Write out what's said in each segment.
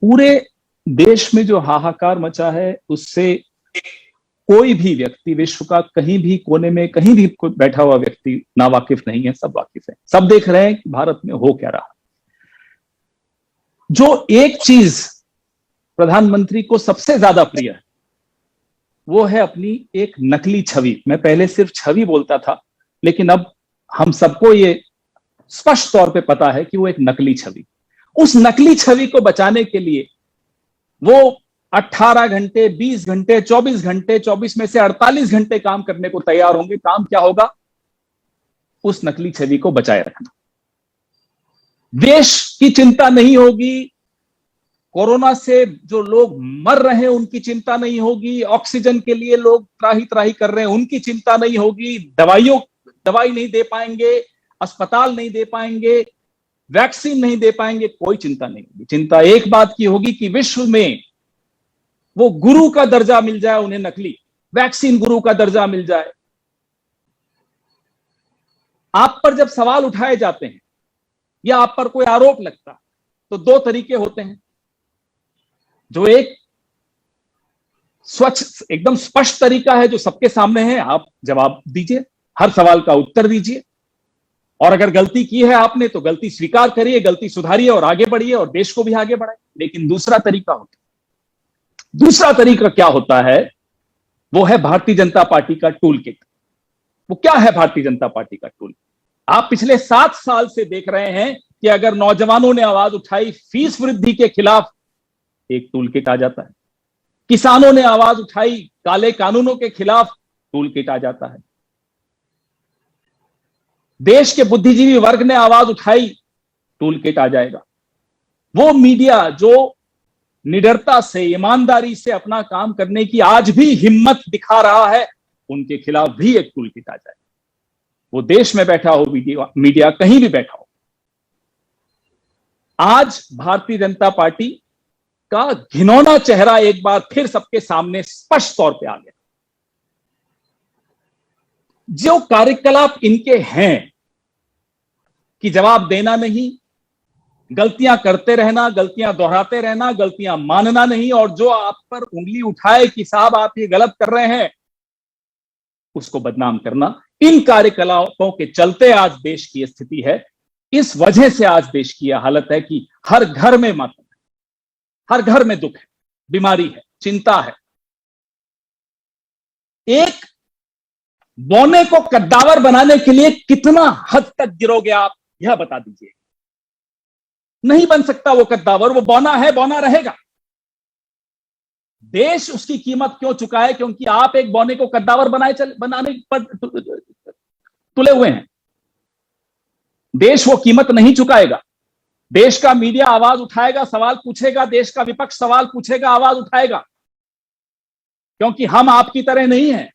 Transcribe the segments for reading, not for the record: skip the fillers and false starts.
पूरे देश में जो हाहाकार मचा है उससे कोई भी व्यक्ति विश्व का कहीं भी कोने में कहीं भी बैठा हुआ व्यक्ति ना वाकिफ नहीं है, सब वाकिफ है। सब देख रहे हैं कि भारत में हो क्या रहा। जो एक चीज प्रधानमंत्री को सबसे ज्यादा प्रिय है वो है अपनी एक नकली छवि। मैं पहले सिर्फ छवि बोलता था, लेकिन अब हम सबको ये स्पष्ट तौर पे पता है कि वो एक नकली छवि। उस नकली छवि को बचाने के लिए वो 18 घंटे, 20 घंटे, 24 घंटे, 24 में से 48 घंटे काम करने को तैयार होंगे। काम क्या होगा? उस नकली छवि को बचाए रखना। देश की चिंता नहीं होगी, कोरोना से जो लोग मर रहे हैं उनकी चिंता नहीं होगी, ऑक्सीजन के लिए लोग त्राही त्राही कर रहे हैं उनकी चिंता नहीं होगी, दवाई नहीं दे पाएंगे, अस्पताल नहीं दे पाएंगे, वैक्सीन नहीं दे पाएंगे, कोई चिंता नहीं होगी। चिंता एक बात की होगी कि विश्व में वो गुरु का दर्जा मिल जाए उन्हें, नकली वैक्सीन गुरु का दर्जा मिल जाए। आप पर जब सवाल उठाए जाते हैं या आप पर कोई आरोप लगता तो दो तरीके होते हैं। जो एक स्वच्छ एकदम स्पष्ट तरीका है जो सबके सामने है, आप जवाब दीजिए, हर सवाल का उत्तर दीजिए, और अगर गलती की है आपने तो गलती स्वीकार करिए, गलती सुधारिए और आगे बढ़िए और देश को भी आगे बढ़ाइए। लेकिन दूसरा तरीका क्या होता है? वो है भारतीय जनता पार्टी का टूल किट। वो क्या है भारतीय जनता पार्टी का टूल? आप पिछले 7 साल से देख रहे हैं कि अगर नौजवानों ने आवाज उठाई फीस वृद्धि के खिलाफ, एक टूल किट आ जाता है। किसानों ने आवाज उठाई काले कानूनों के खिलाफ, टूल किट आ जाता है। देश के बुद्धिजीवी वर्ग ने आवाज उठाई, टूल किट आ जाएगा। वो मीडिया जो निडरता से, ईमानदारी से अपना काम करने की आज भी हिम्मत दिखा रहा है, उनके खिलाफ भी एक टूल किट आ जाएगा। वो देश में बैठा हो मीडिया, कहीं भी बैठा हो। आज भारतीय जनता पार्टी का घिनौना चेहरा एक बार फिर सबके सामने स्पष्ट तौर पे आ गया। जो कार्यकलाप इनके हैं कि जवाब देना नहीं, गलतियां करते रहना, गलतियां दोहराते रहना, गलतियां मानना नहीं, और जो आप पर उंगली उठाए कि साहब आप ये गलत कर रहे हैं, उसको बदनाम करना, इन कार्यकलापों के चलते आज देश की स्थिति है। इस वजह से आज देश की यह हालत है कि हर घर में मातम है, हर घर में दुख है, बीमारी है, चिंता है। एक बौने को कद्दावर बनाने के लिए कितना हद तक गिरोगे आप, यह बता दीजिए। नहीं बन सकता वो कद्दावर, वो बौना है, बौना रहेगा। देश उसकी कीमत क्यों चुकाए? क्योंकि आप एक बौने को कद्दावर बनाने पर तुले हुए हैं। देश वो कीमत नहीं चुकाएगा। देश का मीडिया आवाज उठाएगा, सवाल पूछेगा, देश का विपक्ष सवाल पूछेगा, आवाज उठाएगा, क्योंकि हम आपकी तरह नहीं हैं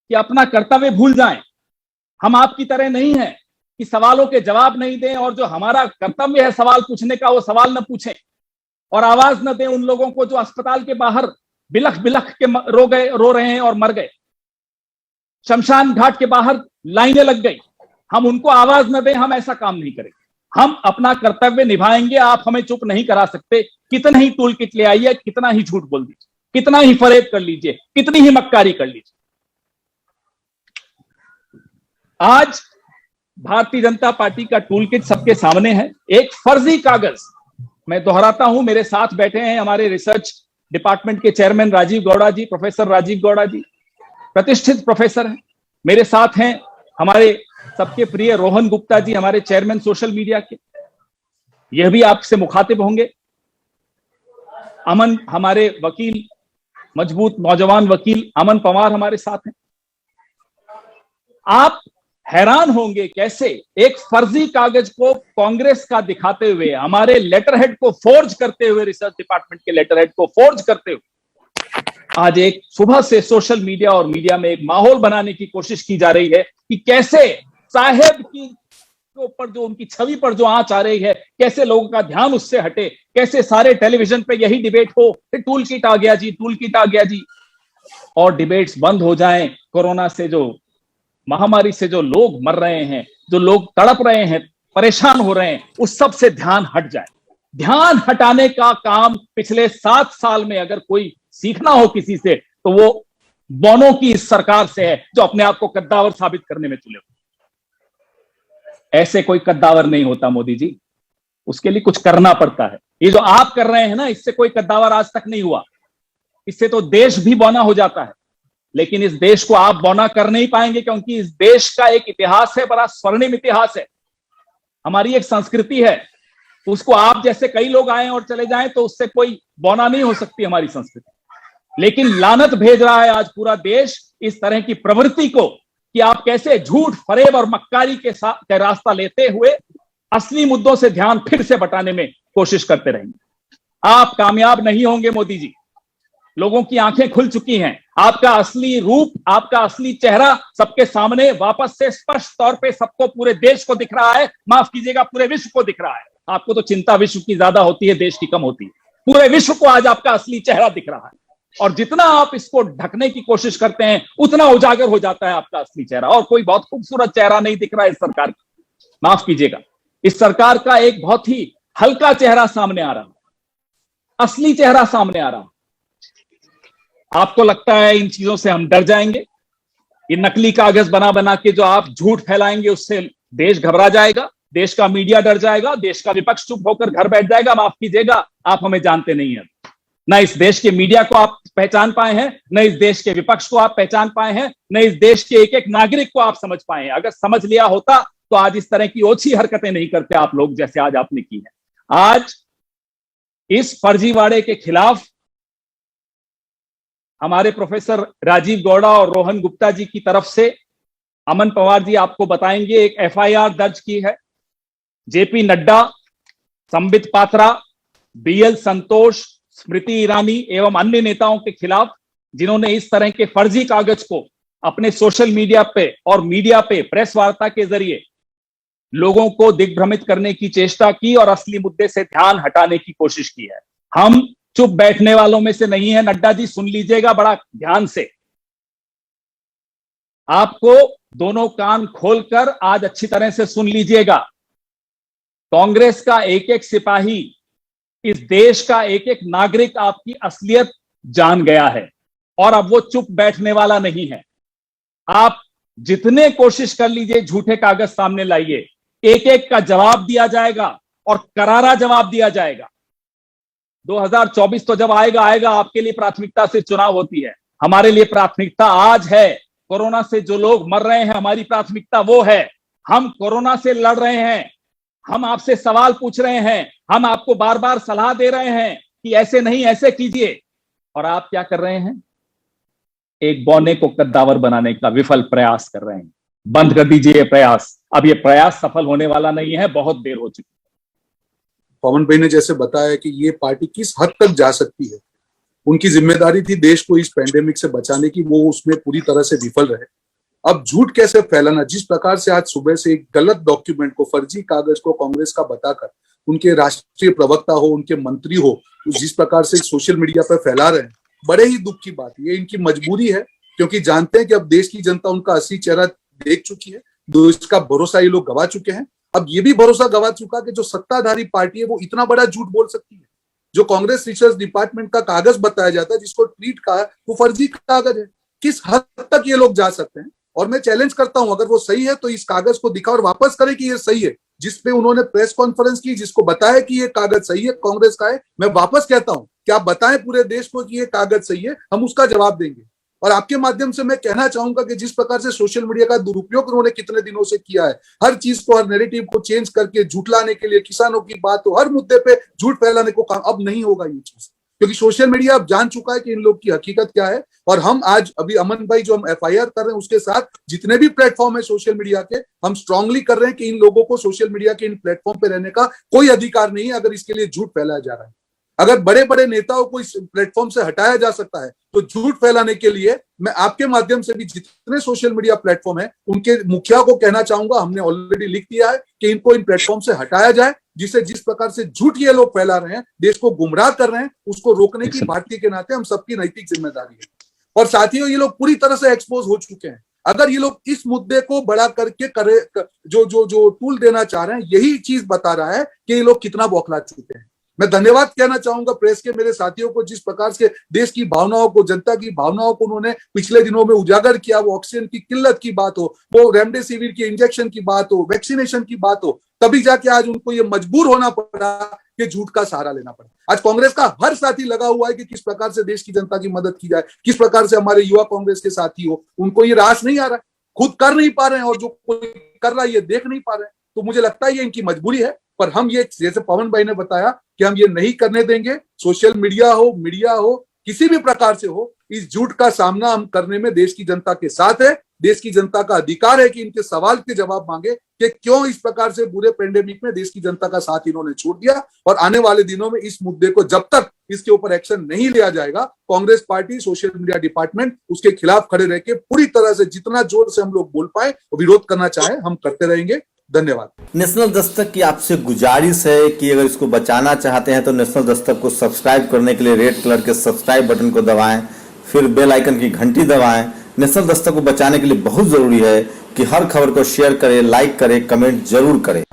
कि अपना कर्तव्य भूल जाएं। हम आपकी तरह नहीं हैं कि सवालों के जवाब नहीं दें, और जो हमारा कर्तव्य है सवाल पूछने का, वो सवाल न पूछें और आवाज न दें उन लोगों को जो अस्पताल के बाहर बिलख बिलख के रो रहे हैं और मर गए। शमशान घाट के बाहर लाइनें लग गई, हम उनको आवाज न दें। हम ऐसा काम नहीं करेंगे, हम अपना कर्तव्य निभाएंगे। आप हमें चुप नहीं करा सकते। कितना ही टूल किट ले आइए, कितना ही झूठ बोल दीजिए, कितना ही फरेब कर लीजिए, कितनी ही मक्कारी कर लीजिए। आज भारतीय जनता पार्टी का टूल किट सबके सामने है। एक फर्जी कागज, मैं दोहराता हूं, मेरे साथ बैठे हैं हमारे रिसर्च डिपार्टमेंट के चेयरमैन राजीव गौड़ा जी, प्रोफेसर राजीव गौड़ा जी, प्रतिष्ठित प्रोफेसर हैं। मेरे साथ हैं हमारे सबके प्रिय रोहन गुप्ता जी, हमारे चेयरमैन सोशल मीडिया के, यह भी आपसे मुखातिब होंगे। अमन, हमारे वकील, मजबूत नौजवान वकील अमन पवार हमारे साथ हैं। आप हैरान होंगे कैसे एक फर्जी कागज को कांग्रेस का दिखाते हुए, हमारे लेटरहेड को फोर्ज करते हुए, रिसर्च डिपार्टमेंट के लेटरहेड को फोर्ज करते हुए, आज एक सुबह से सोशल मीडिया और मीडिया में एक माहौल बनाने की कोशिश की जा रही है कि कैसे साहेब की ऊपर जो उनकी छवि पर जो आंच आ रही है, कैसे लोगों का ध्यान उससे हटे, कैसे सारे टेलीविजन पे यही डिबेट हो, टूल किट आ गया जी, टूल किट आ गया जी, और डिबेट्स बंद हो जाएं। कोरोना से, जो महामारी से जो लोग मर रहे हैं, जो लोग तड़प रहे हैं, परेशान हो रहे हैं, उस सब से ध्यान हट जाए। ध्यान हटाने का काम पिछले 7 साल में अगर कोई सीखना हो किसी से तो वो बोनो की इस सरकार से है, जो अपने आप को कद्दावर साबित करने में तुले हुए। ऐसे कोई कद्दावर नहीं होता मोदी जी, उसके लिए कुछ करना पड़ता है। ये जो आप कर रहे हैं ना, इससे कोई कद्दावर आज तक नहीं हुआ। इससे तो देश भी बौना हो जाता है, लेकिन इस देश को आप बौना कर नहीं पाएंगे, क्योंकि इस देश का एक इतिहास है, बड़ा स्वर्णिम इतिहास है, हमारी एक संस्कृति है। उसको आप जैसे कई लोग आए और चले जाएं तो उससे कोई बौना नहीं हो सकती हमारी संस्कृति। लेकिन लानत भेज रहा है आज पूरा देश इस तरह की प्रवृत्ति को, कि आप कैसे झूठ, फरेब और मक्कारी के साथ रास्ता लेते हुए असली मुद्दों से ध्यान फिर से बटाने में कोशिश करते रहेंगे। आप कामयाब नहीं होंगे मोदी जी। लोगों की आंखें खुल चुकी हैं, आपका असली रूप, आपका असली चेहरा सबके सामने वापस से स्पष्ट तौर पे सबको, पूरे देश को दिख रहा है, माफ कीजिएगा पूरे विश्व को दिख रहा है। आपको तो चिंता विश्व की ज्यादा होती है, देश की कम होती है। पूरे विश्व को आज आपका असली चेहरा दिख रहा है, और जितना आप इसको ढकने की कोशिश करते हैं उतना उजागर हो जाता है आपका असली चेहरा। और कोई बहुत खूबसूरत चेहरा नहीं दिख रहा है इस सरकार का, माफ कीजिएगा, इस सरकार का एक बहुत ही हल्का चेहरा सामने आ रहा है, असली चेहरा सामने आ रहा है। आपको लगता है इन चीजों से हम डर जाएंगे? ये नकली कागज बना बना के जो आप झूठ फैलाएंगे उससे देश घबरा जाएगा, देश का मीडिया डर जाएगा, देश का विपक्ष चुप होकर घर बैठ जाएगा। माफ कीजिएगा, आप हमें जानते नहीं हैं। न इस देश के मीडिया को आप पहचान पाए हैं, न इस देश के विपक्ष को आप पहचान पाए हैं, न इस देश के एक एक नागरिक को आप समझ पाए हैं। अगर समझ लिया होता तो आज इस तरह की ओछी हरकतें नहीं करते आप लोग, जैसे आज आपने की है। आज इस फर्जीवाड़े के खिलाफ हमारे प्रोफेसर राजीव गौड़ा और रोहन गुप्ता जी की तरफ से, अमन पवार जी आपको बताएंगे, एक एफआईआर दर्ज की है। जेपी नड्डा, संबित पात्रा, बीएल संतोष, स्मृति ईरानी एवं अन्य नेताओं के खिलाफ, जिन्होंने इस तरह के फर्जी कागज को अपने सोशल मीडिया पे और मीडिया पे प्रेस वार्ता के जरिए लोगों को दिग्भ्रमित करने की चेष्टा की और असली मुद्दे से ध्यान हटाने की कोशिश की है। हम चुप बैठने वालों में से नहीं है। नड्डा जी सुन लीजिएगा बड़ा ध्यान से, आपको दोनों कान खोलकर आज अच्छी तरह से सुन लीजिएगा। कांग्रेस का एक एक सिपाही, इस देश का एक एक नागरिक आपकी असलियत जान गया है, और अब वो चुप बैठने वाला नहीं है। आप जितने कोशिश कर लीजिए झूठे कागज सामने लाइए, एक एक का जवाब दिया जाएगा और करारा जवाब दिया जाएगा। 2024 तो जब आएगा आएगा, आपके लिए प्राथमिकता से चुनाव होती है, हमारे लिए प्राथमिकता आज है। कोरोना से जो लोग मर रहे हैं, हमारी प्राथमिकता वो है। हम कोरोना से लड़ रहे हैं, हम आपसे सवाल पूछ रहे हैं, हम आपको बार बार सलाह दे रहे हैं कि ऐसे नहीं, ऐसे कीजिए, और आप क्या कर रहे हैं? एक बौने को कद्दावर बनाने का विफल प्रयास कर रहे हैं। बंद कर दीजिए ये प्रयास, अब ये प्रयास सफल होने वाला नहीं है, बहुत देर हो चुकी है। पवन भाई ने जैसे बताया कि ये पार्टी किस हद तक जा सकती है, उनकी जिम्मेदारी थी देश को इस पैंडेमिक से बचाने की, वो उसमें पूरी तरह से विफल रहे। अब झूठ कैसे फैलाना, जिस प्रकार से आज सुबह से एक गलत डॉक्यूमेंट को, फर्जी कागज को कांग्रेस का बताकर उनके राष्ट्रीय प्रवक्ता हो, उनके मंत्री हो, जिस प्रकार से सोशल मीडिया पर फैला रहे हैं, बड़े ही दुख की बात। ये इनकी मजबूरी है, क्योंकि जानते हैं कि अब देश की जनता उनका असली चेहरा देख चुकी है, देश का भरोसा ये लोग गवा चुके हैं। अब ये भी भरोसा गवा चुका कि जो सत्ताधारी पार्टी है वो इतना बड़ा झूठ बोल सकती है। जो कांग्रेस रिसर्च डिपार्टमेंट का कागज बताया जाता है, जिसको ट्वीट का है, वो फर्जी कागज है। किस हद तक ये लोग जा सकते हैं? और मैं चैलेंज करता हूं, अगर वो सही है तो इस कागज को दिखा और वापस करे कि ये सही है। जिसपे उन्होंने प्रेस कॉन्फ्रेंस की, जिसको बताया कि ये कागज सही है, कांग्रेस का है, मैं वापस कहता हूं कि आप बताएं पूरे देश को कि ये कागज सही है, हम उसका जवाब देंगे। और आपके माध्यम से मैं कहना चाहूंगा कि जिस प्रकार से सोशल मीडिया का दुरुपयोग उन्होंने कितने दिनों से किया है, हर चीज को, हर नैरेटिव को चेंज करके झूठलाने के लिए, किसानों की बात हो, हर मुद्दे पे झूठ फैलाने को काम, अब नहीं होगा ये चीज, क्योंकि सोशल मीडिया अब जान चुका है कि इन लोग की हकीकत क्या है। और हम आज अभी अमन भाई जो हम एफआईआर कर रहे हैं, उसके साथ जितने भी प्लेटफॉर्म है सोशल मीडिया के, हम स्ट्रांगली कर रहे हैं कि इन लोगों को सोशल मीडिया के इन प्लेटफॉर्म पे रहने का कोई अधिकार नहीं है, अगर इसके लिए झूठ फैलाया जा रहा है। अगर बड़े बड़े नेताओं को इस प्लेटफॉर्म से हटाया जा सकता है, तो झूठ फैलाने के लिए मैं आपके माध्यम से भी जितने सोशल मीडिया प्लेटफॉर्म है, उनके मुखिया को कहना चाहूंगा, हमने ऑलरेडी लिख दिया है कि इनको इन प्लेटफॉर्म से हटाया जाए, जिससे जिस प्रकार से झूठ ये लोग फैला रहे हैं, देश को गुमराह कर रहे हैं, उसको रोकने की भारतीय के नाते हम सबकी नैतिक जिम्मेदारी है। और साथियों, ये लोग पूरी तरह से एक्सपोज हो चुके हैं। अगर ये लोग इस मुद्दे को बड़ा करके जो टूल देना चाह रहे हैं, यही चीज बता रहा है कि ये लोग कितना बौखला चुके हैं। मैं धन्यवाद कहना चाहूंगा प्रेस के मेरे साथियों को, जिस प्रकार से देश की भावनाओं को, जनता की भावनाओं को उन्होंने पिछले दिनों में उजागर किया। वो ऑक्सीजन की किल्लत की बात हो, वो रेमडेसिविर की इंजेक्शन की बात हो, वैक्सीनेशन की बात हो, तभी जाके आज उनको ये मजबूर होना पड़ा कि झूठ का सहारा लेना पड़ा। आज कांग्रेस का हर साथी लगा हुआ है कि किस प्रकार से देश की जनता की मदद की जाए, किस प्रकार से हमारे युवा कांग्रेस के साथी हो, उनको ये रास नहीं आ रहा है, खुद कर नहीं पा रहे हैं, और जो कोई कर रहा है ये देख नहीं पा रहे हैं। तो मुझे लगता है ये इनकी मजबूरी है, पर हम ये, जैसे पवन भाई ने बताया, कि हम ये नहीं करने देंगे। सोशल मीडिया हो, किसी भी प्रकार से हो, इस झूठ का सामना हम करने में देश की जनता के साथ है। देश की जनता का अधिकार है कि इनके सवाल के जवाब मांगे कि क्यों इस प्रकार से बुरे पेंडेमिक में देश की जनता का साथ इन्होंने छोड़ दिया। और आने वाले दिनों में इस मुद्दे को, जब तक इसके ऊपर एक्शन नहीं लिया जाएगा, Congress party, social media department उसके खिलाफ खड़े रह के पूरी तरह से जितना जोर से हम लोग बोल पाए, विरोध करना चाहे, हम करते रहेंगे। धन्यवाद। नेशनल दस्तक की आपसे गुजारिश है कि अगर इसको बचाना चाहते हैं तो नेशनल दस्तक को सब्सक्राइब करने के लिए रेड कलर के सब्सक्राइब बटन को दबाएं, फिर बेल आइकन की घंटी दबाएं। नेशनल दस्तक को बचाने के लिए बहुत जरूरी है कि हर खबर को शेयर करें, लाइक करें, कमेंट जरूर करें।